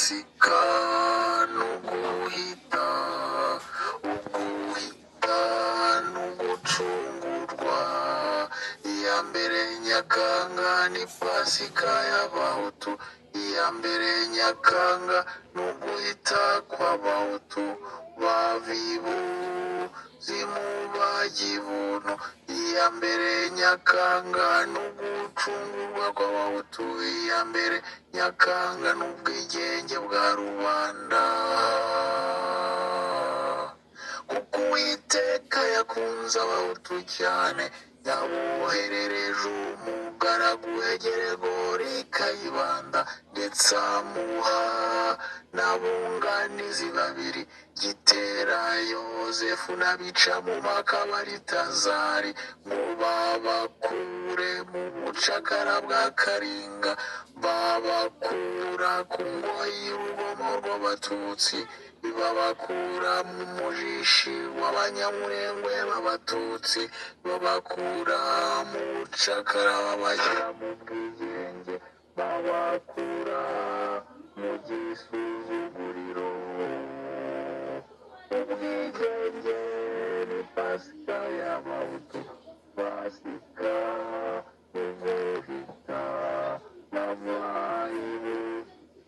pasika n'uguhita uguhita n'ugucungurwa. Iya mbere Nyakanga ni pasika y'abahutu, iya mbere Nyakanga n'uguhita kw'abahutu bavibu zimubagibuntu. Iya mbere Nyakanga n'ugucungurwa kw'abahutu, iya mbere Nyakanga n'ubwigenge bwa rubanda. Kuko Uwiteka yakunze abahutu cyane, yaboherereje umugaragu we Geregori Kayibanda, ndetse amuha n'abunganizi babiri, Gitera Yozefu na Bicamumaka Baritazari, ngo babakure mu bucakara bwa Karinga, babakura ku ngoyi y'urugomo rw'Abatutsi, babakura mu mujishi w'Abanyamurengwe b'Abatutsi, babakura mu bucakara babashyira mu bwigenge, babakura mu gisuzuguriro. Ubwigenge ni pasika y'abahutu, pasika uguhita n'abahibu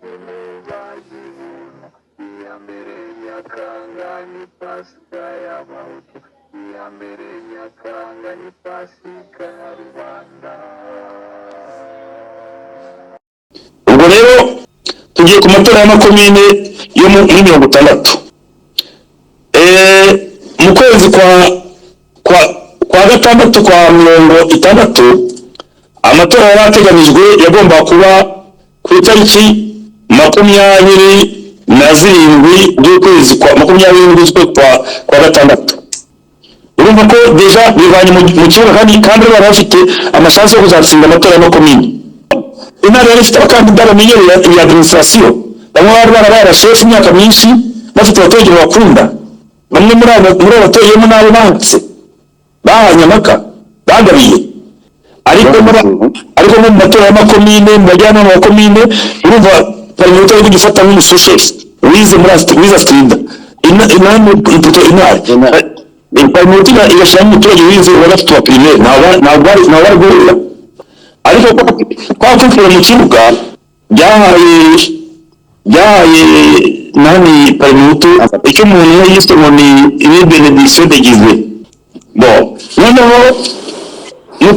n'umubagibuntu. Iya mbere Nyakanga ni pasika y'abahutu, iya mbere Nyakanga ni pasika ya rubanda. ubwo rero tugiye ku matora y'amakomine yo muri 60. Mu kwezi kwa gatandatu kwa 60 amatora yari ateganijwe yagomba kuba ku itariki 27 z'ukwezi kwa 27 kwa gatandatu. urumva ko deja bivanye mu kibuga kandi bari bafite amasansi yo kuzatsinda amatora y'amakomine. Intara yari ifite abakandida bamenyereye ya administration, bamwe bari barashefu imyaka myinshi bafite abaturage bakunda, bamwe muri abatuyemo n'abo bahutse bahanye amaka bagabiye. ariko mu matora y'amakomine, mu bajyanama ba komine, urumva parlement yo gufata nk'umushoferi wize Strinda inani imputo intare parlement igashyira umuturage wize wa gatatu wa primaire ntabwo bari guhura. ariko kwa kwifura mu kibuga byahaye nani parlement icyo umuntu yise ngo ni benediction de Gizwe. noneho mu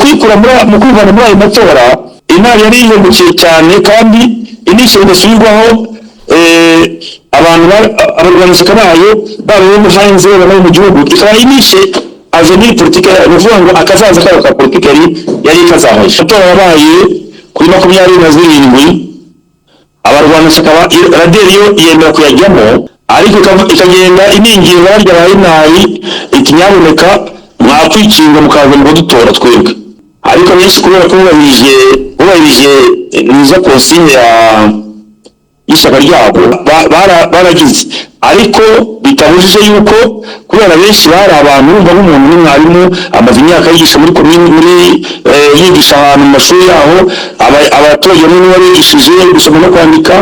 kwivana muri ayo matora intara yari yihemukiye cyane, kandi inishyura idasubirwaho. abarwanashyaka bayo baba bo hanze baba mu gihugu, ikaba inishe avenir politique yayo, bivuga ngo akazaza kayo ka politique yari kazahaje. amatora yabaye kuri 27 abarwanashyaka raderi yo yemera kuyajyamo, ariko ikagenda ininginga barya bayinayi ikinyaboneka mwakwikinga mukaza ngo dutora twebwe. ariko benshi kubera ko bubahirije niza consigne y'ishyaka ryabo baragize, ariko bitabujije yuko kubera benshi bari abantu bumva nk'umuntu n'umwarimu amaze imyaka yigisha muri yigisha ahantu mu mashuri yaho, abaturage bamwe babigishije gusoma no kwandika,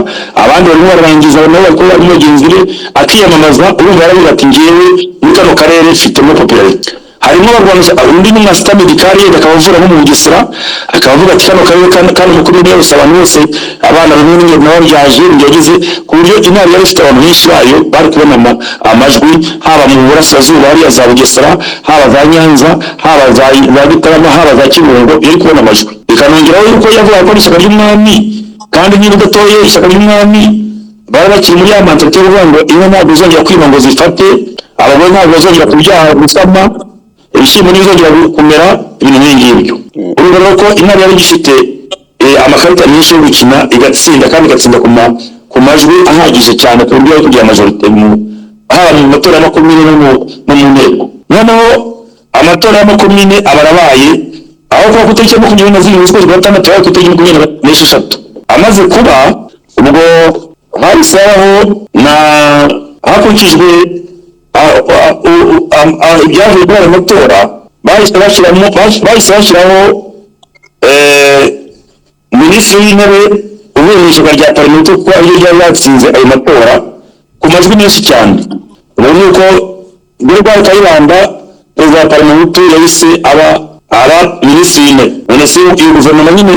abandi barimo bararangiza nabo bariko bari mugenzi we akiyamamaza. urumva yaravuga ati ngewe muri kano karere mfitemo popularite. harimo abarwanashyaka undi ni master medical akaba avura nko mu Bugesera, akaba avuga ati kano karere kandi mukuru yose abantu bose abana bamwe n'ingendo n'abaryaje byagize ku buryo intara yari ifite abantu benshi bayo bari kubona amajwi, haba mu burasirazuba hariya za Bugesera, haba za Nyanza, haba za Gitarama, haba za Kibungo, yari kubona amajwi. ikanongeraho yuko yavuga ko ishyaka ry'umwami, kandi niba udatoye ishyaka ry'umwami bari bakiri muri ya mantate yo ngo inka ntabwo zongera kwiba ngo zifate, abagore ntabwo bazongera kubyaha gusama, ibishyimbo ntibizongera kumera, ibintu nk'ibyo. urumva rero ko intara yari igifite amakarita menshi yo gukina igatsinda, kandi igatsinda ku majwi ahagije cyane ku buryo yo kugira majorite haba mu matora y'amakomine no mu nteko. noneho amatora y'amakomine aba arabaye aho kuba ku itariki 27 z'ukwezi kwa gatandatu aho ku itariki 26 amaze kuba, ubwo hahise habaho hakurikijwe ibyavuye muri ayo matora, bahise bashyiraho minisitiri w'intebe uvuye ishyaka rya Parmehutu kuko ariryo ryari ryatsinze ayo matora ku majwi menshi cyane. ubu ni uko Gregoire Kayibanda perezida wa Parmehutu yahise aba minisitiri w'intebe. none se iyo guverinoma nyine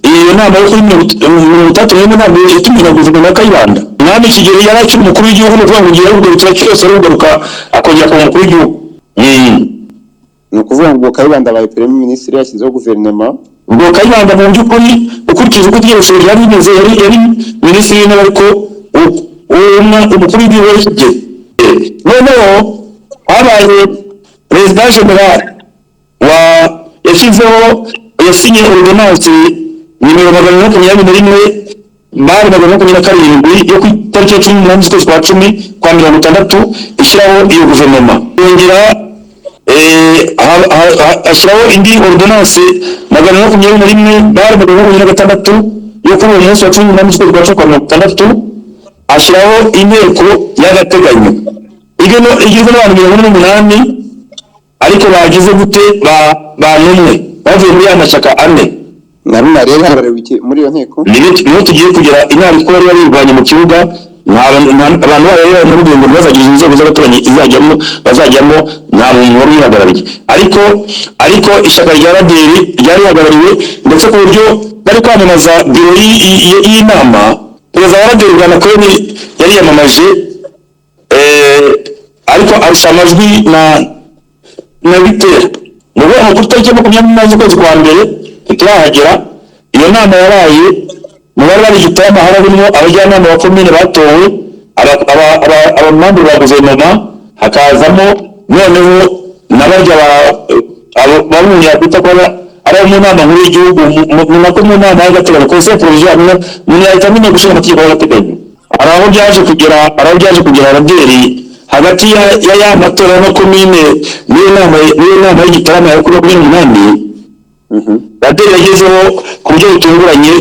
iyo nama yo kuri 31 ntabwo yatumye na guverinoma ya Kayibanda. Umwami Kigeli yari akiri umukuru w'igihugu no kuvuga ngo ugiye kugarukira cyose arugaruka akongera kuba umukuru w'igihugu. ni ukuvuga ngo Kayibanda abaye premier ministre yashyizeho guverinoma. ubwo Kayibanda mu by'ukuri ukurikije uko ryose ryari rimeze yari minisitiri w'intebe ariko umukuru w'igihugu yari Kigeli. noneho habaye perezida general yasinye ordonance nimero 121 mari 127 yo ku itariki ya 18 z'ukwezi kwa 10 kwa 60 ishyiraho iyo guverinoma. yongera ashyiraho indi ordonance 121 mari 126 yo kuri uwo munsi wa 18 z'ukwezi kwa 10 kwa 60 ashyiraho inteko y'agateganyo igizwe n'abantu 108 ariko bagize gute banumwe bavuye muri amashyaka ane. naruna rero muri iyo nteko niyo tugiye kugera inama ko bari barivanye mu kibuga abantu bari muri bimwe bazagira inzego z'abaturage bazajyamo nta muntu wari wihagarariye ariko ishyaka rya raderi ryari rihagarariwe ndetse ku buryo bari kwamamaza biro y'inama. perezida wa raderi Bwana Koeni yari yamamaje ariko arusha amajwi na bitera mu rwego rwo tariki 20 z'ukwezi kwa mbere turahagera. iyo nama yabaye mu bari bari Gitarama harimo abajyanama ba komine batowe abamambu ba guverinoma hakazamo noneho n'abarya bamunya kwita ko ari mu nama nkuru y'igihugu mu nama y'agateganyo conseil provisoire mu yahitamine gushyira amategeko y'agateganyo. araho byaje kugera raderi hagati ya matora no komine niyo nama y'Igitarama yo kuri 28 raderi yagezeho ku buryo butunguranye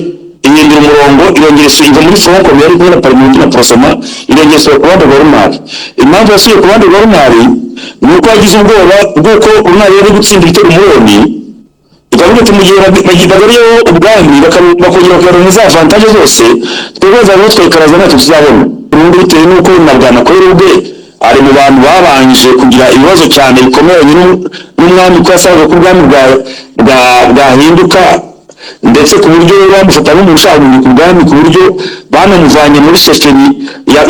ihindura umurongo irongera isubira muri Front Commun yari kumwe na Parmehutu na Prosoma irongera isubira ku ruhande rwa Runari. impamvu yasubiye ku ruhande rwa Runari ni uko yagize ubwoba bw'uko Runari yari gutsinda igitego umuroni ikavuga ati mu gihe bagariyeho ubwami bakongera bakaronka za avantage zose twebwe aho twekaraza natwe tuzabona. ubundi bitewe n'uko na Bwana Koeri ubwe ari mu bantu babanje kugira ibibazo cyane bikomeye n'umwami ko yasabaga ko ubwami bwahinduka ndetse ku buryo bamufata nk'umushahuri ku bwami ku buryo banamuvanye muri seferi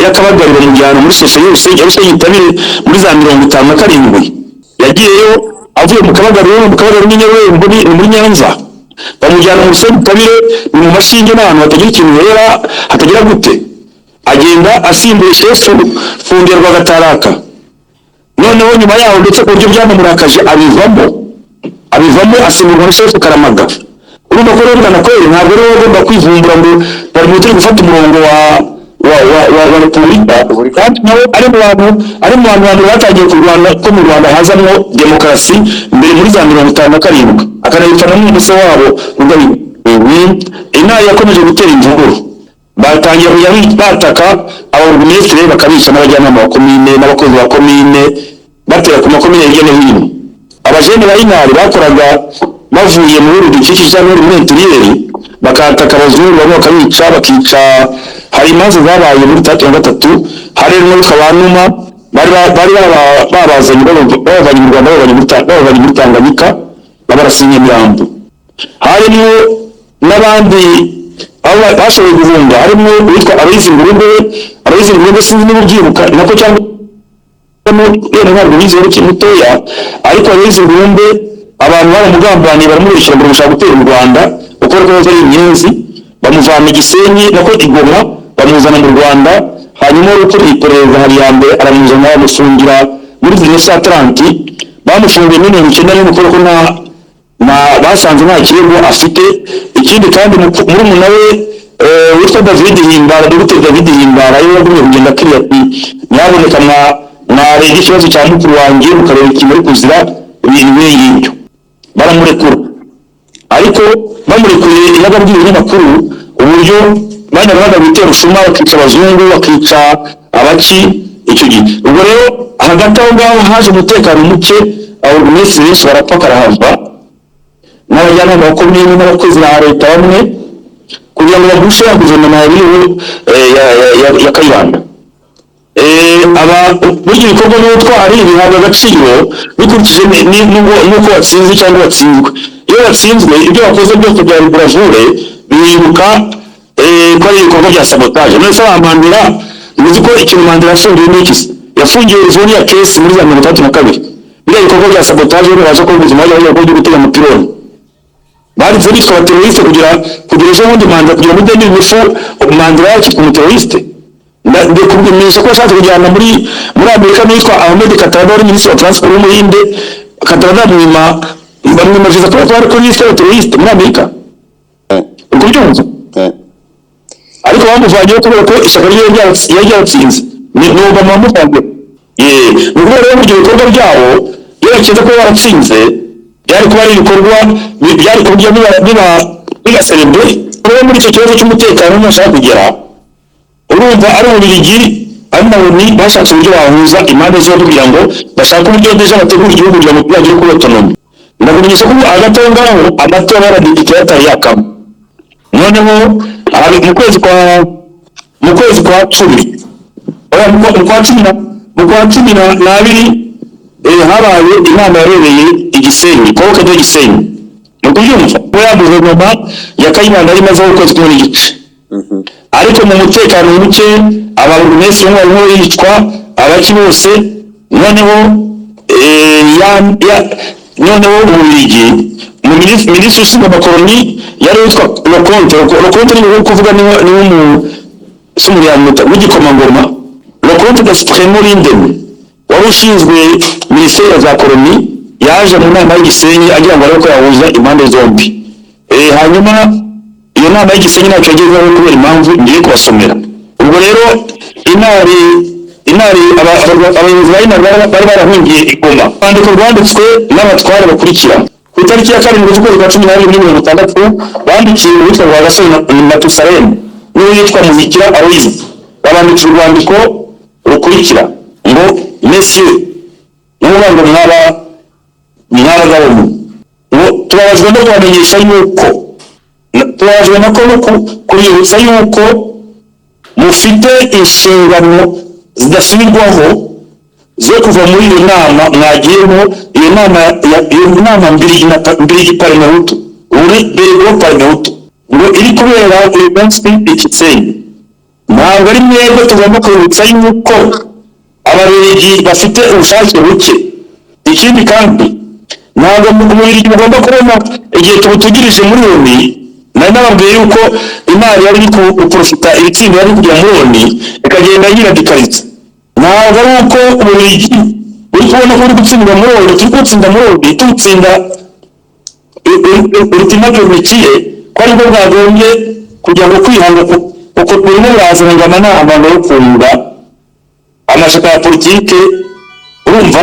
y'akabagarira mu gihano muri seferi yose yitabire muri za 57 yagiyeyo avuye mu kabagariro n'Inyarwembo muri Nyanza bamujyana mu Sebutabire ni mu Mashinge n'ahantu hatagira ikintu yera hatagira gute agenda asimbuye shefu Funderwa Gataraka. noneho nyuma yaho ndetse ku buryo byamumurakaje abivamo asimburwa na shefu Karamaga. urumva ko rero Bwana Koeri ntabwo rero agomba kwivumbura ngo bari mu gufata umurongo wa Repubulika kandi nawe ari mu bantu batangiye kurwana ko mu Rwanda hazamwo demokarasi mbere muri za 57 akanayitana n'umuse wabo Rugabire. inama yakomeje gutera imvururu batangiye kujya bataka ababurugumesitiri bakabica n'abajyanama ba komine n'abakozi ba komine batera ku makomine hirya no hino. abajene ba Intari bakoraga bavuye muri rudukikije cyangwa muri Mentiriyeri bakataka abazungu bamwe bakica. hari imanza zabaye muri 33 hari n'utwa banuma bari babazanye babavanye mu Rwanda babavanye muri Tanganyika babarasinya imirambo. harimo n'abandi abo bashoboye guhunga harimo witwa Aloyizi Ngurube sinzi n'ubyibuka nako cyangwa ntabwo bizero kimutoya ariko Aloyizi Ngurube abantu baramugambaniye baramubeshyira ngo bashaka gutera u Rwanda uko rwo ari inyenzi bamuvana Gisenyi nako Igoma bamuzana mu Rwanda hanyuma urukuri iperereza hari yambere aramuzana bamufungira muri 1930 bamufungiye muri 1990 kuko basanze nta kirego afite. ikindi kandi muri munawe witwa David Himbara Dr. David Himbara yari yagumye kugenda kiriya nyaboneka mwarega ikibazo cya mukuru wanjye mukareba ikimuri kuzira ibintu nk'ibyo baramurekura. ariko bamurekuye n'ababwiye n'amakuru uburyo bajyaga gutera ushuma bakica abazungu bakica abaki icyo gihe. ubwo rero hagati aho ngaho haje umutekano muke ababurugumesitiri benshi barapfa karahava n'abajyanama ba komine n'abakozi ba leta bamwe kugira ngo bagushe ya guverinoma yabiriho ya Kayibanda. Burya ibikorwa n'ubutwari bihabwa agaciro bikurikije n'uko watsinze cyangwa watsinzwe. Iyo watsinzwe ibyo wakoze byose bya bravure bihinduka ko ari ibikorwa bya sabotage. None se Mandela uzi ko ikintu Mandela yafungiwe n'iki? Yafungiwe zone ya kesi muri za 32. Biriya bikorwa bya sabotage baje ko ubuzima bw'abantu bwo gutega amapironi barize bitwa abateroriste kugira ejo bundi Mandela kugira ngo udende ibifu Mandela yakitwa umuteroriste. Ndekumenyesha ko ashatse kujyana muri Amerika n'itwa Ahmed Kathrada wari minisitiri wa transport w'umuhinde. Kathrada bamwima viza kuba twari kuri liste y'abateroriste muri Amerika. Uko byumva ariko bamuvanyeho kubera ko ishyaka rye ryatsinze n'ubu bamuvanyeho. Nubwo rero mu bikorwa byabo yerekeza ko baratsinze byari kuba ari ibikorwa byari kujya bibaserebwe rero muri icyo kibazo cy'umutekano ntashaka kugera. Urumva ari Ububiligi ari na ONU bashatse uburyo bahuza impande zombi kugira ngo bashake uburyo deja bategura igihugu kugira ngo bagire kuri autonomy. Ndakumenyesha ko hagati aho ngaho amatora y'abadepite yatari yakama. Noneho mu kwezi kwa cumi habaye inama yabereye Igisenyi, Koke de Gisenyi. Nukubyumva ko ya guverinoma ya Kayibanda ari maze ukwezi kumwe n'igice. Ariko mu mutekano muke ababurugumesitiri barimo yicwa abaki bose. Noneho Ububiligi mu minisitiri ushinzwe amakoloni yari witwa Leconte ni kuvuga ni sumuriyamuta w'igikomangoma Leconte de Supremo Linden wari ushinzwe minisiteri za koloni yaje mu nama y'Igisenyi agira ngo ariko yahuza impande zombi. Hanyuma iyo nama y'Igisenyi nacyo yagezeho kubera impamvu ngiye kubasomera. Ubwo rero inari abayobozi bari barahungiye i Goma. Urwandiko rwanditswe n'abatware bakurikira ku itariki ya 7 z'ukwezi kwa 12 bandikiye uwitwa Rwagasore Matusalem n'uwitwa Muhikira Aloise. Babandikira urwandiko rukurikira ngo messieurs n'ubango mwabagabo ngo tubabajwe no kubamenyesha yuko kubibutsa yuko mufite inshingano zidasubirwaho zo kuva muri iyo nama mwagiyemo. Iyo nama mbiri Parmehutu uri Bergo Parmehutu ngo iri kubera uyu munsi Igisenyi. Ntabwo ari mwebwe tugomba kwibutsa yuko Ababiligi bafite ubushake buke. Ikindi kandi ntabwo Ububiligi bugomba kubona igihe tubutugirije muri ONU. Nari nababwiye yuko imari yari guprofita ibitsinda yari kujya muri ONU ikagenda yiradikariza. Ntabwo ari uko Ububiligi uri kubona ko uri gutsindwa muri ONU, turi gutsinda muri ONU tutsinda ultimatum ikiye ko aribwo bwagombye kugira ngo kwihanga uko turimo bazana amanama yo kumva amashyaka ya politike. Urumva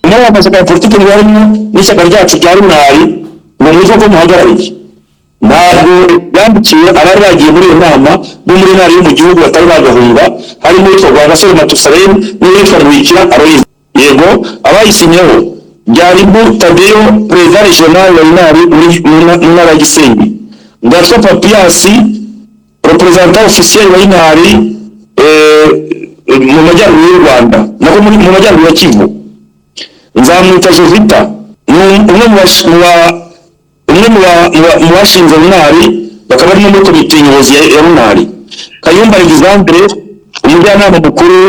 niba amashyaka ya politike barimo n'ishyaka ryacu rya runari mu buryo bwo muhagarariye. Ntabwo yandikiye abari bagiye muri iyo nama bo muri ntara yo mu gihugu batari bagahunga, harimo uwitwa Rwagasore Matusalem n'uwitwa Muhikira Aloise. Yego abayisinyeho byaribu Tadeyo perezida regional wa intari mu ntara ya Gisenyi, Gatwa Papiasi representant officiel wa intari mu majyaruguru y'u Rwanda nako mu majyaruguru ya Kivu. Nzamwita Jovita umwe mu bashinze intari bakaba barimo muri komite nyobozi ya runari. Kayumba Alexandre umujyanama mukuru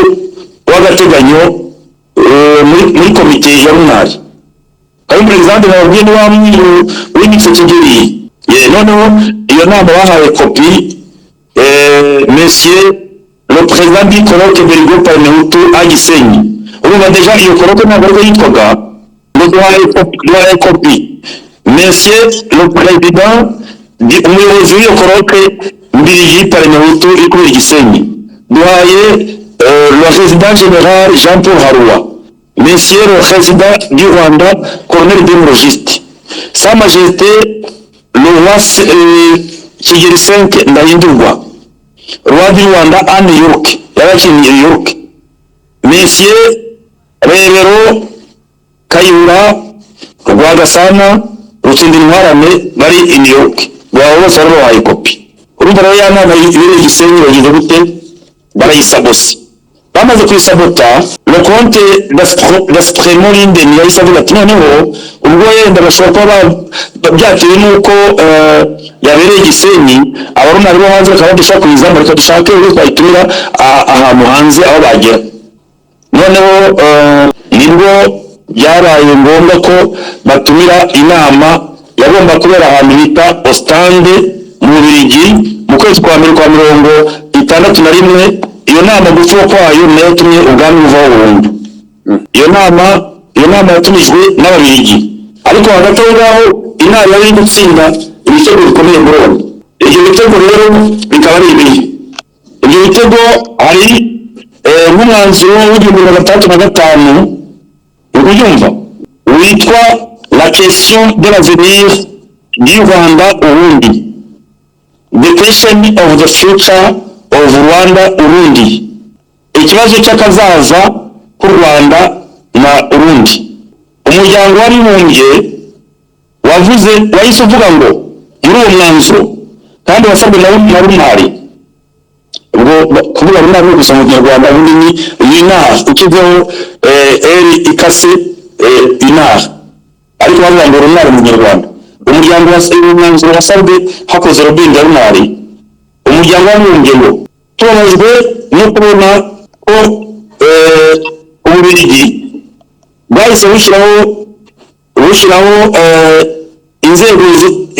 w'agateganyo muri komite ya runari. Kayumba Alexandre nababwiye ni wa mwiru w'imitse Kigeli. Noneho iyo nama bahaye kopi Monsieur le président du colloque Bergo Parmehutu à Gisenyi. Urumva deja iyo colloque ntabwo ariko yitwaga duhaye kopi Monsieur le président umuyobozi w'iyo colloque mbiri Parmehutu iri kubera Gisenyi. Duhaye le résident général Jean-Paul Harua, Monsieur le président du Rwanda Colonel Demologiste, Sa Majesté le roi Kigeli V Ndahindurwa, roi du Rwanda à New York, yabakiye New York. Monsieur Rebero Kayihura Rwagasana Rutsindintwarane bari i New York. Baba bose bari bahaye kopi. urumva rero ya nama ibereye Gisenyi bagize gute barayisabose bamaze kuyisabota le compte d'Aspremont Linden yahise avuga ati noneho ubwo yenda bashobora kuba byatewe n'uko yabereye Gisenyi abarunari bo hanze bakaba badashaka kuyizamo reka dushake uko twayitumira ahantu hanze aho bagera noneho nibwo byaraye ngombwa ko batumira inama yagomba kubera ahantu bita Ostende mu Bubiligi mu kwezi kwa mbere kwa 61 iyo nama gupfa kwayo nayo tumye ubwami buvaho burundu iyo nama yatumijwe n'Ababiligi ariko hagati aho ngaho inama yari gutsinda ibitego bikomeye muri Roma ibyo bitego rero bikaba ari ibihe ibyo bitego hari nk'umwanzuro w'1905 uruyumva witwa la question de l'avenir du Rwanda Urundi, the question of the future of Rwanda Urundi, ikibazo cy'akazaza k'u Rwanda na Urundi. Umuryango w'abibumbye wahise uvuga ngo muri uwo mwanzuro kandi wasabwe na Runari ubwo kuvuga Runari gusa mu Rwanda ubundi ni inaha ukizeho eri ikase inaha ariko bavuga ngo Runari mu Rwanda umuryango w'umwanzuro wasabwe hakoze Robin Runari umuryango w'abibumbye ngo tubabajwe no kubona ko Ububiligi bwahise bushyiraho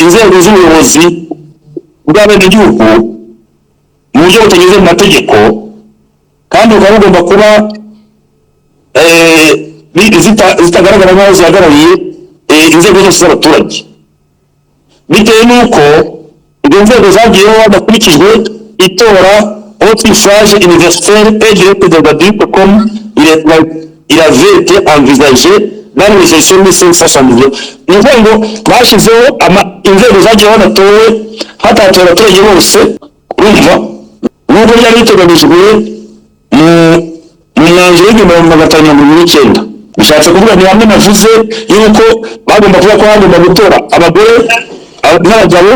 inzego z'ubuyobozi bw'abenegihugu mu buryo butanyuze mu mategeko kandi bukaba bugomba kuba zitagaragara nk'aho zihagarariye inzego zose z'abaturage bitewe n'uko izo nzego zagiyeho hadakurikijwe itora au suffrage universel et direct démocratique comme il avait été envisagé dans les élections de 1962 ni ukuvuga ngo bashyizeho inzego zagiyeho badatowe hatatowe abaturage bose urumva nubwo byari biteganyijwe mu mwanzuro w'1929 bishatse kuvuga ni hamwe navuze yuko bagomba kuba ko hagomba gutora abagore n'abagabo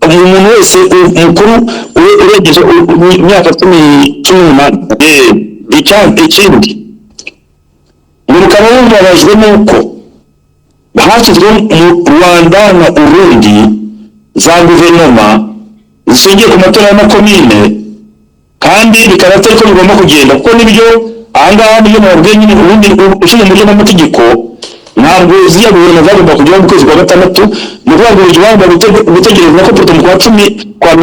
umuntu wese mukuru uregeje imyaka 18 ikindi ngo mukaba bubabajwe n'uko hashyizweho mu Rwanda na Urundi za guverinoma zishingiye ku matora y'amakomine kandi bikaba atari ko bigomba kugenda kuko nibyo ahangaha niyo mubabwiye nyine ubundi ushinzwe mu buryo n'amategeko ntabwo ziriya guverinoma zagomba kujyaho mu kwezi kwa gatandatu ni ukuvuga ngo buri gihe gutegereza ko puto mu kwa 10 kwa 60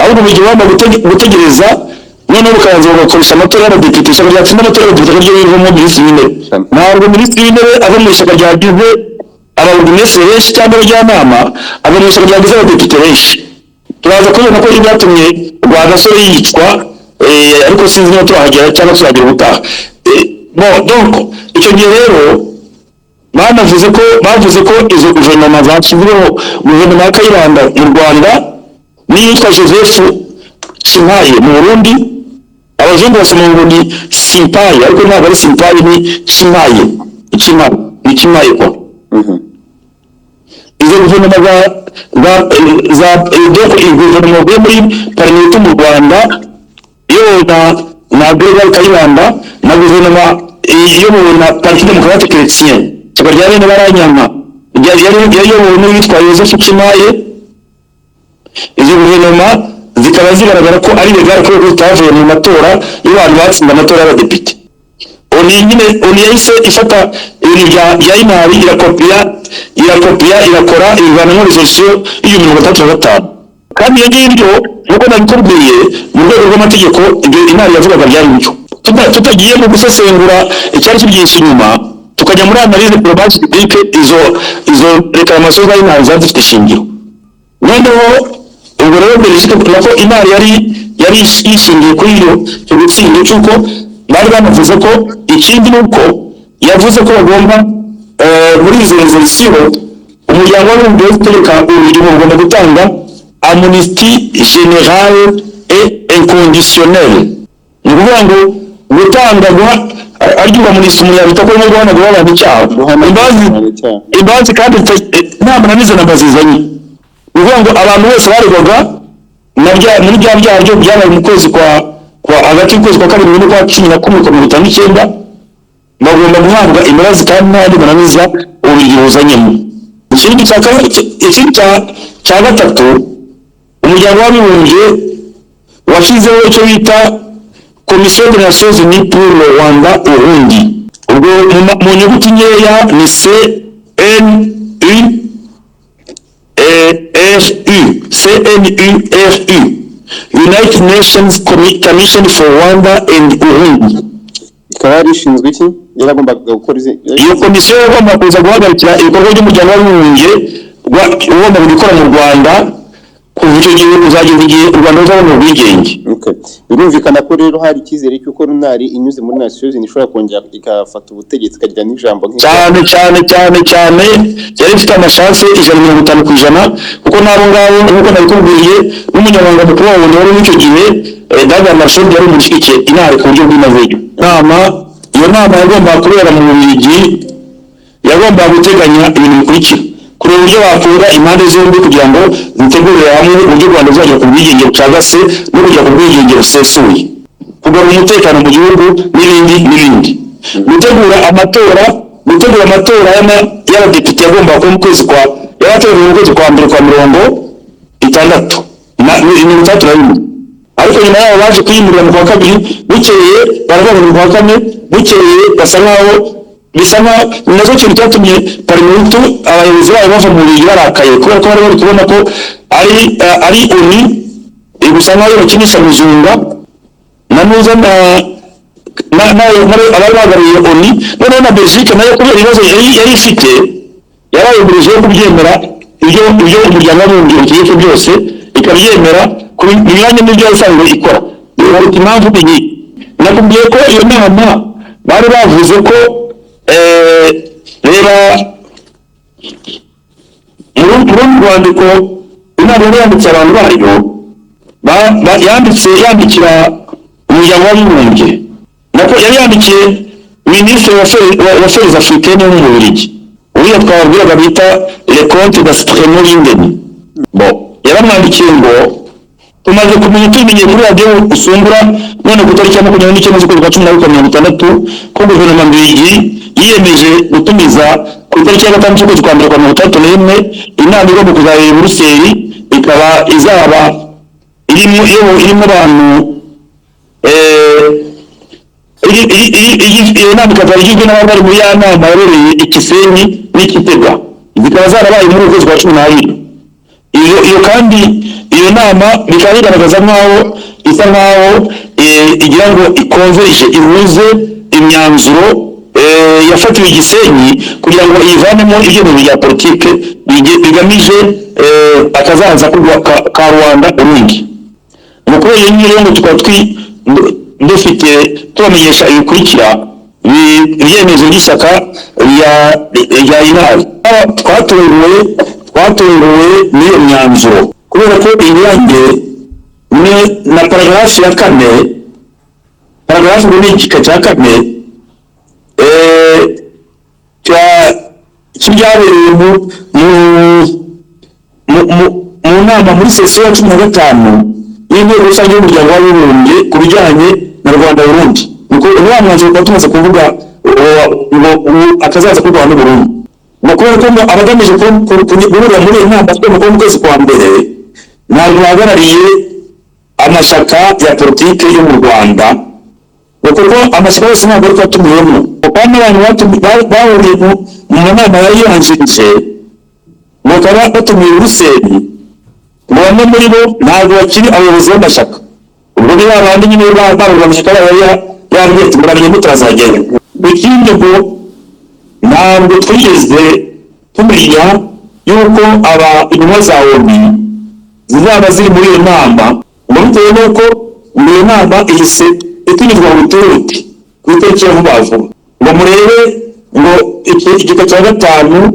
ahubwo buri gihe gutegereza noneho ukabanza bagakoresha amatora y'abadepite ishyaka ryatsinda amatora y'abadepite ryo rivamo minisitiri w'intebe ntabwo minisitiri w'intebe ava mu ishyaka ryagize ababurugumesitiri benshi cyangwa abajyanama ava mu ishyaka ryagize abadepite benshi turaza kubona ko byatumye Rwagasore yicwa ariko sinzi niba turahagera cyangwa turahagera ubutaha donc icyo gihe rero bavuze ko izo guverinoma zashyizweho guverinoma ya Kayibanda mu Rwanda n'iyitwa Joseph Cimpaye mu Burundi abazungu basoma ngo ni Cimpaye ariko ntabwo ari Cimpaye ni Cimpaye ni Cimpaye kwa izo guverinoma guverinoma yo muri Parlement mu Rwanda iyo na Gregoire Kayibanda na guverinoma iyobowe na Parti Démocrate Chrétien ishyaka rya bene Baranyana yayobowe n'uwitwa Joseph Cimpaye izo guverinoma zikaba zigaragara ko ari legale ko zitavuye mu matora y'abantu batsinda amatora y'abadepite oni yahise ifata ibintu bya inari irakopia irakora ibivana muri sesiyo y'35 kandi iyo ngibyo nkuko nabikubwiye mu rwego rw'amategeko ibyo inari yavugaga byari byo tutagiye mu gusesengura icyari kibyihishe inyuma tukajya muri analyse probable publique izo reclamation za inari zafite ishingiro noneho ubwo rero Belgique nako inari yari yishingiye kuri icyo gutsinda cy'uko bari banavuze ko ikindi nuko yavuze ko bagomba muri izo resolution umuryango w'abibumbye w'itegeka urugero ugomba gutanga amnistie générale et inconditionnelle ni ukuvuga ngo gutanga ariko amnistie umuryango utakoramo guhanagura abantu icyaha imbabazi kandi nta mananiza nabazizanye uvuga ngo abantu bose baregwaga muri bya byaha byo byabaye mu kwezi kwa hagati y'ukwezi kwa kabiri n'ukwa 10/19 bagomba guhabwa imbabazi kandi n'abandi bananiza uburyo buzanyemo. Ikindi cya gatatu, umuryango w'abibumbye washyizeho icyo bita Commission des Nations Unies pour le Rwanda Burundi. Ubwo mu nyuguti nkeya ni CNURU, United Nations Commission for Rwanda and Burundi. ikaba yarishinzwe iki? Yaragombaga gukora iyo komisiyo yagomba kuza guhagarikira ibikorwa by'umuryango w'abibumbye ugomba gukora mu Rwanda kuva icyo gihe uzageza igihe u Rwanda ruzabona ubwigenge. Birumvikana ko rero hari icyizere cy'uko runari inyuze muri Nations Unies ishobora kongera igafata ubutegetsi ikagira n'ijambo cyane yari ifite amashanse 150% kuko nabo ngabo nk'uko nabikubwiye n'umunyamabanga mukuru wabo wari w'icyo gihe David Mashod yari umushyigikiye inama ku buryo bw'inaveyo. Iyo nama yagomba kubera mu Bubiligi, yagomba guteganya ibintu bikurikira: kureba uburyo bakunga impande zombi kugira ngo zitegurire hamwe uburyo Rwanda ruzajya ku bwigenge bucagase no kujya ku bwigenge busesuye, kugarura umutekano mu gihugu n'ibindi. Gutegura amatora y'abadepite yagomba kuba mu kwezi kwa 2026 ariko nyuma yaho baje kuyimurira mu kwa kabiri, bukeye baravuga mu kwa kane, bukeye bisa nkaho nazo kintu cyatumye Parliament abayobozi bayo bava mu Bubiligi barakaye kubera ko bari kubona ko ari ONU gusa nkaho bakinisha muzunga nanuza abari bagariye ONU noneho na Belgique nayo kubera ibibazo yari ifite yarayobereje kubyemera ibyo umuryango w'abibumbye utegeka byose ikabyemera ku myanya n'ibyo yasanzwe ikora. Uretse impamvu iyi nakubwiye ko iyo nama bari bavuze ko reba muri rwandiko inama yanditse abantu bayo yandikira umuryango w'abibumbye, nako yari yandikiye Minisitiri wa Affaires Africaines mu Bubiligi, uriya twababwiraga bita Leconte d'Astremo Linden. Yaramwandikiye ngo tumaze tumenye kuri radiyo Usungura none ku itariki ya 29 z'ukwezi kwa 10/2026 ko guverinoma mbirigi yiyemeje gutumiza ku itariki ya 5 z'ukwezi kwa 2031 inama igomba kuzabera i Buruseli, ikaba izaba irimo abantu iyi nama ikaba igizwe n'abari muri ya nama yabereye i Gisenyi n'Igitega, zikaba zarabaye muri ukwezi kwa 12. Iyo kandi iyo nama bikaba bigaragaza nkaho isa nkaho igira ngo ikonveje ihuze imyanzuro yafatiwe i Gisenyi kugira ngo ivanemo ibyemezo bya politike bigamije akazaza ka Rwanda Burundi. Mukuru y'inyiri ngo tukaba dufite tubamenyesha ibikurikira ibyemezo by'ishyaka rya inari twatunguwe n'iyo myanzuro kubera ko irange na paragrafu ya 4 paragrafu n'igika cya 4 cy'ibyabereye mu nama muri sesiyo ya 15 y'inteko rusange y'umuryango w'abibumbye ku bijyanye na Rwanda Burundi. Nuko uwo mwanzuro ukaba tumaze kuvuga ngo akazaza k'u Rwanda Burundi kubera ko abagamije guhurira muri iyi nama twemera mu kwezi kwa mbere ntabwo bahagarariye amashyaka ya politiki yo mu Rwanda, kuko amashyaka yose ntabwo ari kwatumiyemo kandi abantu bahuriye mu nama yari yihanjirije bakaba batumiye i Buruseli, ngo bamwe muri bo ntabwo bakiri abayobozi b'amashyaka. Ubwo ni babandi nyine bavuga amashyaka yabo yabwiye ati muramenye mutazagenda. Ikindi ngo ntabwo twigeze tumenya yuko intumwa za ONU zizaba ziri muri iyo nama, ngo bitewe n'uko iyo nama ihise itumirwa mu turuti ku itariki ya vuba vuba. Ngo murebe ngo igika cya 5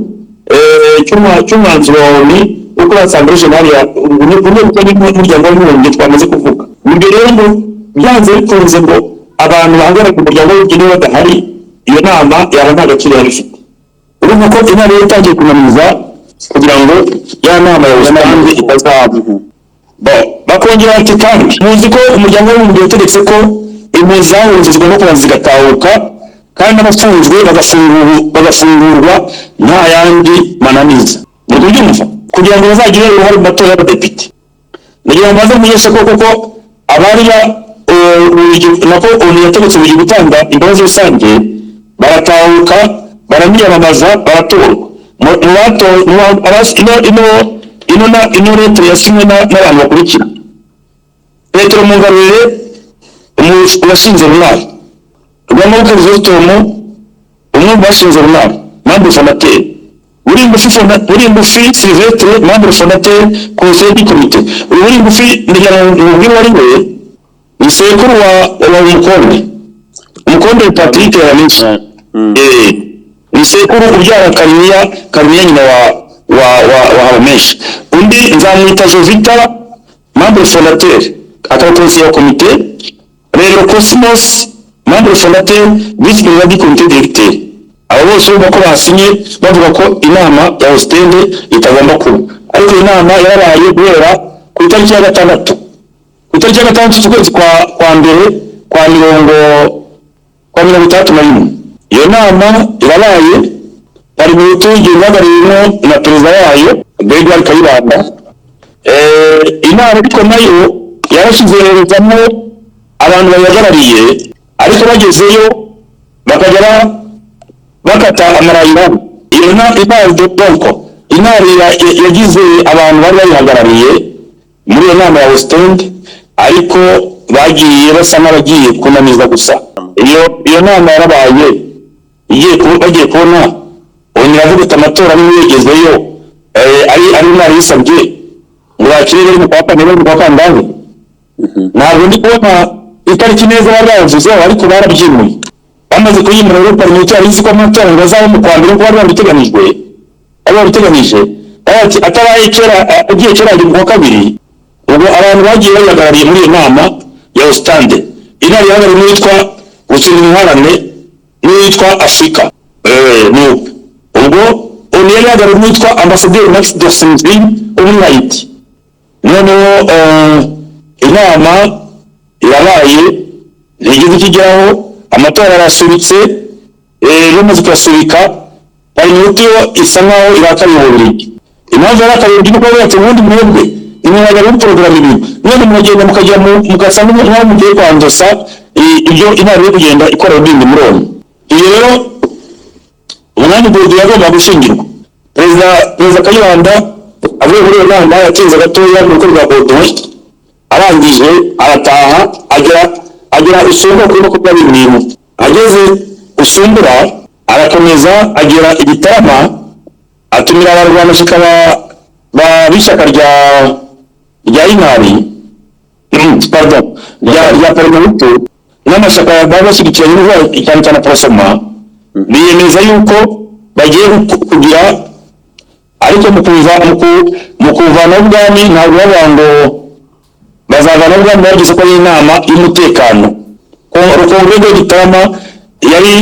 cy'umwanzuro wa ONU uko basanga regionali ya n'umuryango w'abibumbye twamaze kuvuga. Ibyo rero ngo byanze bikunze ngo abantu bahangana ku muryango w'abibumbye badahari, iyo nama yaba nta gaciro yari ifite. Urumva ko inama yatangiye kunaniza kugira ngo ya nama y'ubusanzwe itazaba. Bakongera ati kandi muzi ko umuryango w'ubumbye utegetse ko impunzi zahunze zigomba kubanza zigatahuka kandi n'abafunzwe bagafungurwa nta yandi mananiza. Mu kubyumva kugira ngo bazagire uruhare mu matora y'abadepite. Ndagira ngo maze munyeshe ko koko abari nako umuntu yategetse uburyo gutanga imbabazi rusange baratahuka baramwiyamamaza baratorwa. Ino leta yasinywe n'abantu bakurikira: Petero Mungarurire washinze runari, Rwamaboko Zoltomo umwe mu bashinze runari, membre fondateur, Urimbufi Sylvestre, membre fondateur conseil du comité. Urimbufi ndagira ngo wari we ni sekuru wa Mukonde Patrick Yaramisi. Ni sekuru ubyara Karimiya nyina wa Habamenshi. Undi nzamwita Jovita, membre fondateur akaba conseiller wa comité. Rero Cosmos, membre fondateur, vice président du comité directeur. Abo bose bako basinye bavuga ko inama ya Ostende itagomba kuba, ariko inama yarabaye guhera ku itariki ya 6 z'ukwezi kwa mbere kwa 31. Iyo nama irabaye bari mu tugiye bagarimo na perezida wayo Edouard Kayibanda. Inama ariko nayo yarashizerezamo abantu bayagarariye, ariko bagezeyo bakagera bakata amarayira. Iyo inama yagize abantu bari bayihagarariye muri iyo nama ya Ostende, ariko bagiye basa n'abagiye kunaniza gusa. Iyo nama yarabaye bagiye kubona onyiravuga ati amatora niyegezeyo ari nari yisabye ngo bakire mu kwa kane mu kwa kandahe. Ntabwo ndi kubona itariki neza baravuze, ariko barabyimuye bamaze kuyimura rero parlement yari ko amatora ngo azaba mu kwa mbere ko bari babiteganije atabaye kera agiye kera mu kwa kabiri. Ubwo abantu bagiye bayagarariye muri iyo nama ya Ostende. Inama yahagarariye n'uwitwa Gukirumuharane n'uwitwa Afrika. Ubwo oniyeri yahagarariye n'uwitwa Ambassadeur Max Dosinzin wo muri Haiti. Noneho inama irabaye ntigeze ikigeraho, amatora arasubitse. Bamaze kuyasubika bari mu buryo isa nkaho irakariye uburiri. Impamvu yarakariye uburiri nuko bati ubundi mwebwe nimwaga muri porogaramu ibintu none mugenda mukajya mugasa n'aho mugiye kwandosa ibyo inama yo kugenda ikora ibindi murongo. Iyo rero umwanya bodo yagomba gushingirwa. Perezida Kayibanda avuye muri iyo nama yatinze gatoya mu rwego rwa bodo, arangije arataha agera Usumbura kuri 21. Ageze Usumbura arakomeza agera Igitarama, atumira abarwanashyaka b'ishyaka rya Intari rya Parlement n'amashyaka bashyigikiye cyane cyane Prosoma, biyemeza yuko bagiye kugira, ariko mu kuvana ubwami ntabwo bavuga ngo bazavana ubwami bageze ko inama y'umutekano. Urukungu rw'Igitarama yari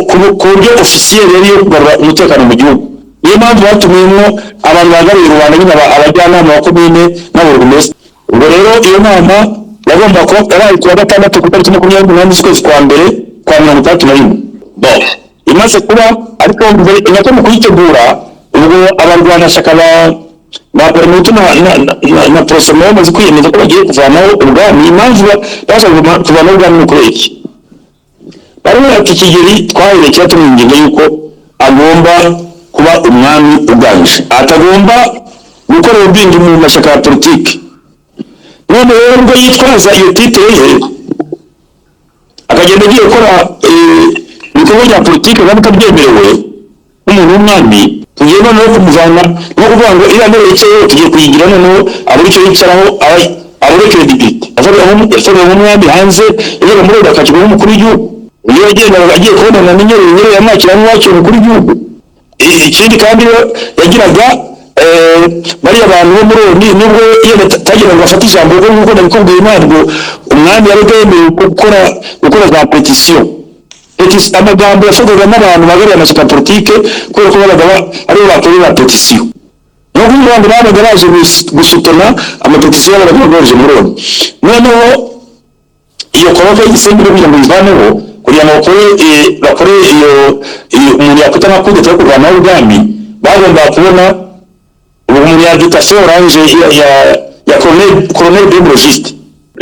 ku buryo officiel yari yo kugarura umutekano mu gihugu. Niyo mpamvu batumiyemo abantu bahagarariye rubanda nyine abajyanama ba komine n'aburugumesitiri. Ubwo rero iyo nama yagomba kuba yabaye ku wa 6 ku itariki 28 z'ukwezi kwa mbere kwa 31. Imaze kuba, ariko nyako mu kuyitegura ubwo abarwanashyaka ba Parlement na Prosoma bamaze kwiyemeza ko bagiye kuvanaho ubwami. Impamvu bashaka kuvanaho ubwami ni ukubera iki? Barimo ati Kigeli twaherekera tumwinginga yuko agomba kuba umwami uganje, atagomba gukora ubwingi mu mashyaka ya politiki. None rero ngo yitwaza iyo titre ye akagenda agiye gukora ibikorwa bya politiki kandi atabyemerewe n'umuntu w'umwami, tugiye noneho kumuvana no kuvuga ngo iriya ntebe yicayeho tugiye kuyigira noneho abura icyo yicaraho abure credibility. Yasabaga nk'umwami hanze yagera muri ubu akakirwa n'umukuru w'igihugu. Iyo yagendaga agiye kubonana n'inyeri yamwakira nk'uwakira umukuru w'igihugu. Ikindi kandi yagiraga bariya abantu bo muri Loni, nubwo iyo tagira ngo afate ijambo kuko nkuko nabikubwiye, ntabwo umwami yari yemerewe gukora za petition. amagambo yavugaga n'abantu bagariye amashyaka politike kubera ko babaga aribo bakorera petisiyo no kuvuga ngo babaga baje gusutana amapetisiyo y'ababaga baje muri Loni. Noneho iyo koroka y'igisenge kugira ngo ivaneho kugira ngo bakore iyo umuntu yakwita nka kudeta yo kurwanaho ubwami, bagomba kubona umuntu yabyita feu orange ya colonel de Brogiste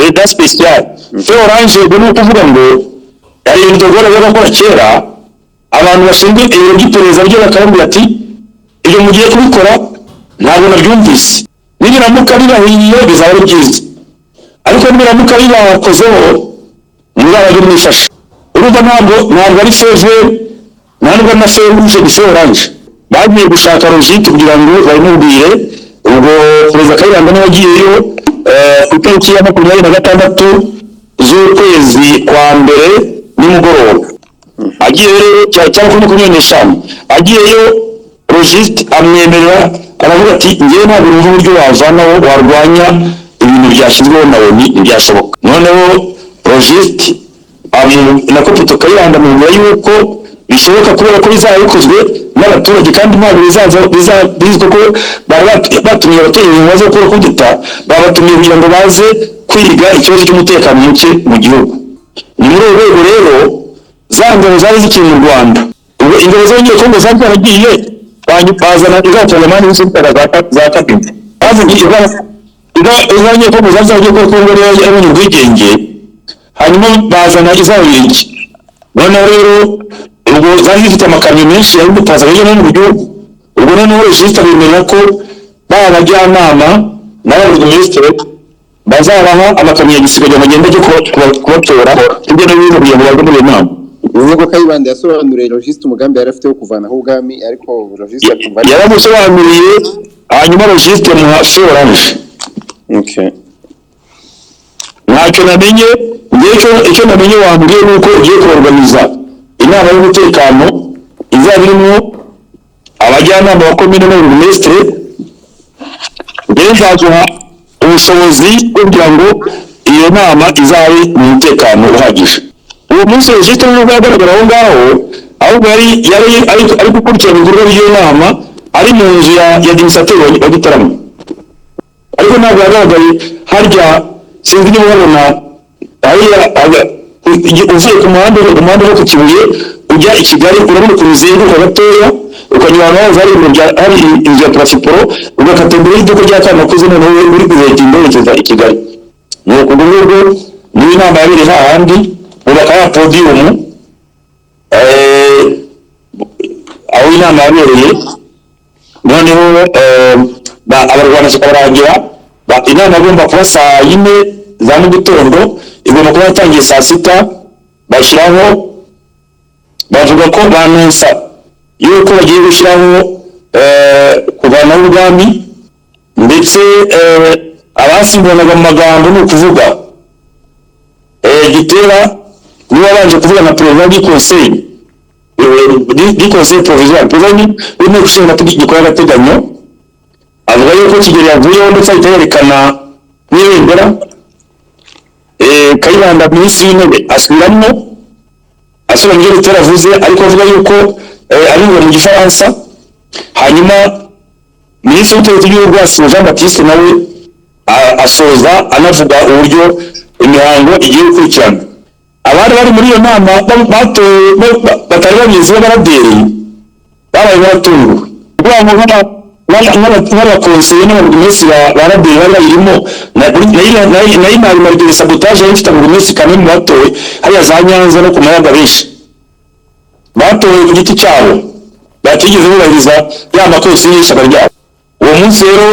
reda special. Feu orange ni ukuvuga ngo yari ibintu by'abakora kera abantu bashinzwe ibiro by'iperereza byo bakababwira ati ibyo mugiye kubikora ntabwo nabyumvise, nibiramuka bibahiye bizaba ari byiza, ariko nibiramuka bibakozeho muzabajye mwifasha. Urumva ntabwo ari feve ntabwo na feve ni feu orange. Bagiye gushaka logique kugira ngo babimubwire. Ubwo perezida Kayibanda niwe wagiyeyo ku itariki ya 26 z'ukwezi kwa mbere nimugoroba. Agiyeyo cyangwa kuri 25 agiyeyo Logiste amwemerera aravuga ati ngewe ntabwo numva uburyo wavanaho warwanya ibintu byashyizweho na Loni ntibyashoboka. Noneho Logiste na Kopito Kayibanda amubwira yuko bishoboka kubera ko bizaba bikozwe n'abaturage kandi ntabwo bizwa ko batumye abaturage baza gukora kudeta, babatumye kugira ngo baze kwiga ikibazo cy'umutekano muke mu gihugu. Ni muri urwo rwego rero za ngabo zari zikiri mu Rwanda, ubwo ingabo z'abanyekongo zari zaragiye bazana izatoremani z'intara za Kabinda, bavuga iz'abanyekongo zari zaragiye kuko Kongo rero yabonye ubwigenge, hanyuma bazana iz'ababiligi. Noneho rero ubwo zari zifite amakamyo menshi yari gutaza hirya no mu gihugu. Ubwo noneho Logiste bemerera ko b'abajyanama n'ababurugumesitiri bazabaha amakamyo ya gisirikare bagenda cyo kubatora hirya no hino kugira ngo bajye muri iyo nama. Uvuga ko Kayibanda yasobanuriye Logiste umugambi yari afite wo kuvanaho ubwami, ariko Logiste atumva yaramusobanuriye, hanyuma Logiste muha feu orange. Okay. Ntacyo namenye, icyo namenye wambwiye nuko ugiye kuorganiza inama y'umutekano izaba irimo abajyanama ba komine n'ababurugumesitiri. Mbere nzaguha ubushobozi kugira ngo iyo nama izabe mu mutekano uhagije. Uwo munsi Logiste nubwo yagaragara aho ngaho, ahubwo ari gukurikirana ibikorwa by'iyo nama ari mu nzu ya administrateur wa Gitarama, ariko ntabwo yagaragaye harya. Sinzi niba ubona uvuye ku muhanda wo ku Kibuye ujya i Kigali, urabona ukuntu uzenguruka gatoya ukanyura ahantu hari inzu ya Trafiporo, ugakata imbere y'iduka rya Kanakuze, noneho uri kuzahita werekeza i Kigali. Ni uku nguku niyo inama yabereye hahandi, bubaka ya podium aho inama yabereye. Noneho abarwanashyaka barangira inama igomba kuba saa 4 za mu gitondo, igomba kuba yatangiye saa 6. Bashyiraho bavuga ko banensa yuko bagiye gushyiraho kuvanaho ubwami, ndetse abasimbanaga mu magambo ni ukuvuga Gitera niwe wabanje kuvuga na perezida du conseil provisoire, perezida w'inteko ishinga amategeko y'agateganyo, avuga yuko Kigeli yavuyeho ndetse ahita yerekana n'ibendera. Kayibanda minisitiri w'intebe asubiramo ibyo Gitera avuze, ariko avuga yuko ari mu Gifaransa. Hanyuma minisitiri w'ubutegetsi bw'igihugu Jean Baptiste nawe asoza anavuga uburyo imihango igiye gukurikirana. Abari bari muri iyo nama batari babizi b'abaraderi babaye baratunguwe, n'abakonseye n'ababurugumesitiri baraderi bari bayirimo. nayo imari sabotage y'ifite ababurugumesitiri kandi mu batowe hariya za Nyanza no ku Mayaga benshi batowe ku giti cyabo batigeze bubahiriza ya makosi y'ishyaka ryabo. Uwo munsi rero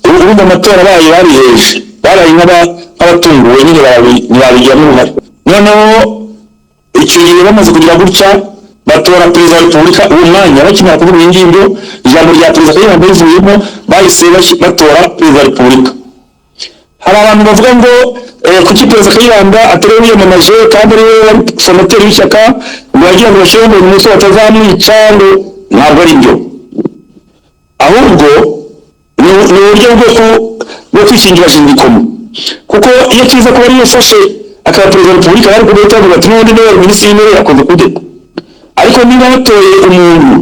urumva amatora bariheje, baraye nk'abatunguwe nyine ntibabigiramo uruhare. Noneho icyo gihe bamaze kugira gutya batora perezida wa repubulika. Uwo mwanya bakimara kuvuga iyi ngingo, ijambo rya perezida Kayibanda rivuyemo, bahise batora perezida wa repubulika. Hari abantu bavuga ngo kuki perezida Kayibanda atari we wiyamamaje kandi ari we wari fondateri w'ishyaka, ngo yagira ngo bashyire mu mutwe batazamwica, ngo ntabwo ari byo. Ahubwo ni uburyo bwo kwishingira shingikomo, kuko iyo kiza kuba ariyo ufashe akaba perezida wa repubulika, ariko leta yavuga ati n'ubundi niwe minisitiri w'intebe yakoze kudeta. ariko niba batoye umuntu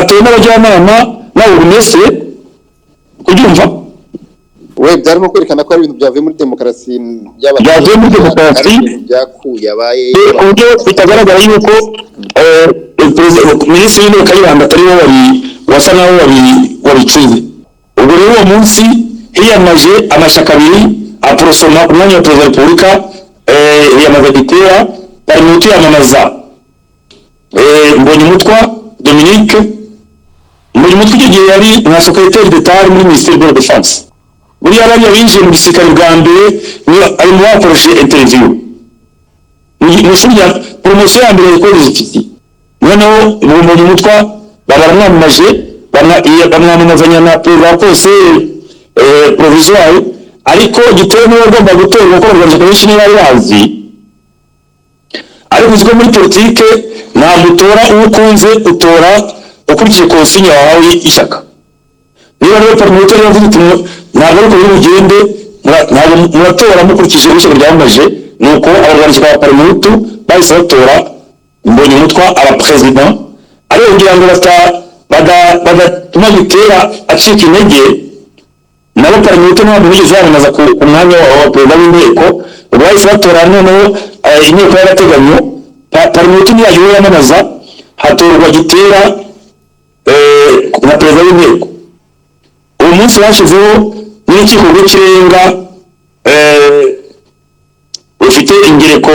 atoye n'abajyanama n'ababurugumesitiri kubyumva we byarimo kwerekana ko ari ibintu byavuye muri demokarasi byavuye muri demokarasi byakuye abaye uburyo bitagaragara yuko minisitiri w'intebe Kayibanda atari we wasa naho wabicuze. Ubwo rero uwo munsi hiyamaje amashyaka abiri aporosoma umwanya wa perezida wa repubulika yiyamaza gitera bari mu tuyamamaza Mbonyumutwa Dominique. Mbonyumutwa icyo gihe yari nka secrétaire d'État muri ministère de la défense. Buriya bariya binjiye mu gisirikare bwa mbere ari mu bakoreshe interview mushuri ya promotion ya mbere yakoze iki. Noneho Mbonyumutwa baramwamamaje bamwamamazanya na perezida wa conseil provisoire, ariko giteye niwe agomba gutorwa kuko Rwanda Commission yari yazi. Ariko uziko muri politike nta mutora ukunze utora ukurikiye konsinya wahawe ishyaka. Niba rero parlementaire yavuze ati ntabwo ariko bigende muratora mukurikije ishyaka ryamaje, nuko abarwanyi ba parlement bahise batora Mbonyumutwa aba president, ariko kugira ngo badatuma gitera acika intege nabo parlement ntabwo bigeze bamamaza ku mwanya wa perezida w'inteko, bahise batora noneho inteko y'agateganyo parlement niyo yamamaza hatorwa gitera na perezida w'inteko. Uwo munsi bashizeho n'urukiko rw'ikirenga ufite ingereko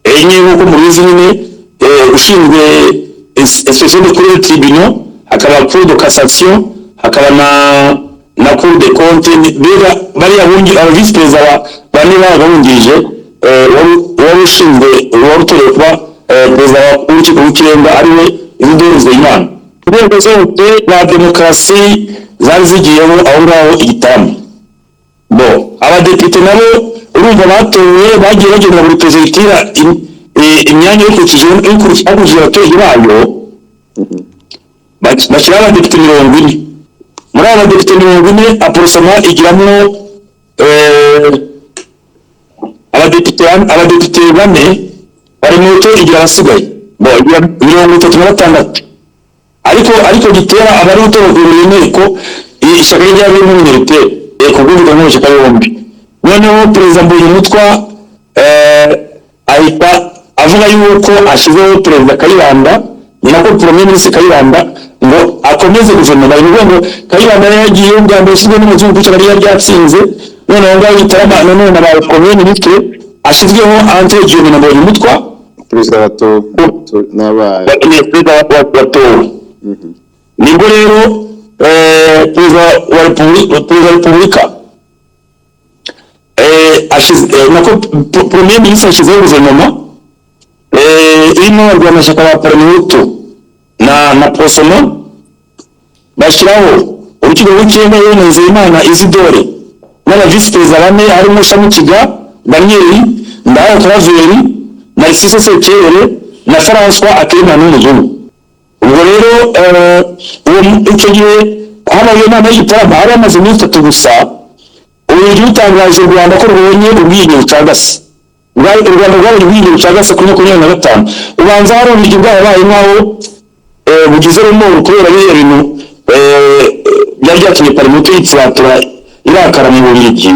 enye nk'uko mubizi nyine ushinzwe inspection de cour de tribunal, hakaba cour de cassation, hakaba na cour de compte. Bega bariya aba vice perezida bane babungirije wari ushinzwe wari utorewe kuba perezida w'urukiko rw'ikirenga ariwe Isidore Nzeyimana. Inzego zose za demokarasi zari zigiyeho aho ngaho igitambo. Abadepite nabo urumva batowe bagiye bagenda buri perezida imyanya hakurikije abaturage bayo, bashyiraho abadepite 40. Muri aba badepite 40 aporosoma igiramo abadepite 4 bari mu to igira abasigaye 36. ariko gitera abari gutora ku nteko ishyaka ry'abe mu minorite kubwirwa n'ishyaka yombi. Noneho perezida Mbonyumutwa ahita avuga yuko ashyizeho perezida Kayibanda, ni nako premier ministre Kayibanda ngo akomeze guverinoma. Ni ngo Kayibanda yagiye ubwa mbere usibye n'umuzungu cyangwa yari ryatsinze, noneho ngaho yitarama none na premier ministre ashyizweho Andre Guillaume na Mbonyumutwa perezida watowe. Nibwo rero perezida wa repubulika nako premier ministre ashyizeho guverinoma irimo abarwanashyaka ba parlement na prosoma, bashyiraho urukiko rw'ikirenga Nzeyimana Isidore n'aba vice perezida bane harimo Shamukiga Daniel, Ndaho Claver, Narcisse Sekere na François Akimana n'umuzungu. Ubwo rero icyo gihe habaye inama y'igitaramo hari amaze iminsi 3 gusa. Uburyo utangaje u Rwanda ko rubonye ubwigenge bucagase. U Rwanda rwabonye ubwigenge bucagase kuri 25. Ubanza hari uburyo bwabaye nkaho bugize rumwe kubera biriya bintu byari byatumye parlement yitsatura irakara mu Bubiligi.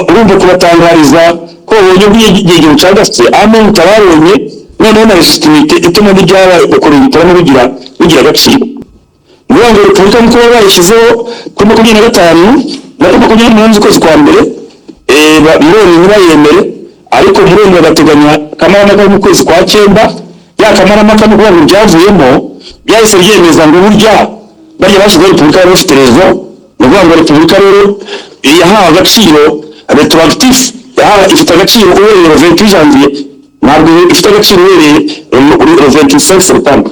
Urumva kubatangariza ko ubonye ubwigenge bucagase ame utabaronye noneho na legitimite ituma n'ibyaba bakora ibitaramo bigira agaciro. Niyo ngo repubulika nkuko bayishyizeho kuri 25 na 28 z'ukwezi kwa mbere miliyoni ntibayemere, ariko miliyoni bagateganya kamarampaka mu kwezi kwa 9. Ya kamarampaka n'ubwo ngo byavuyemo byahise byemeza ngo burya bajya bashyizeho repubulika yari ifite rezo. Ni ukuvuga ngo repubulika rero yahawe agaciro retroactif, ifite agaciro uhereye 28 janvier, ntabwo ifite agaciro uhereye 25 septembre.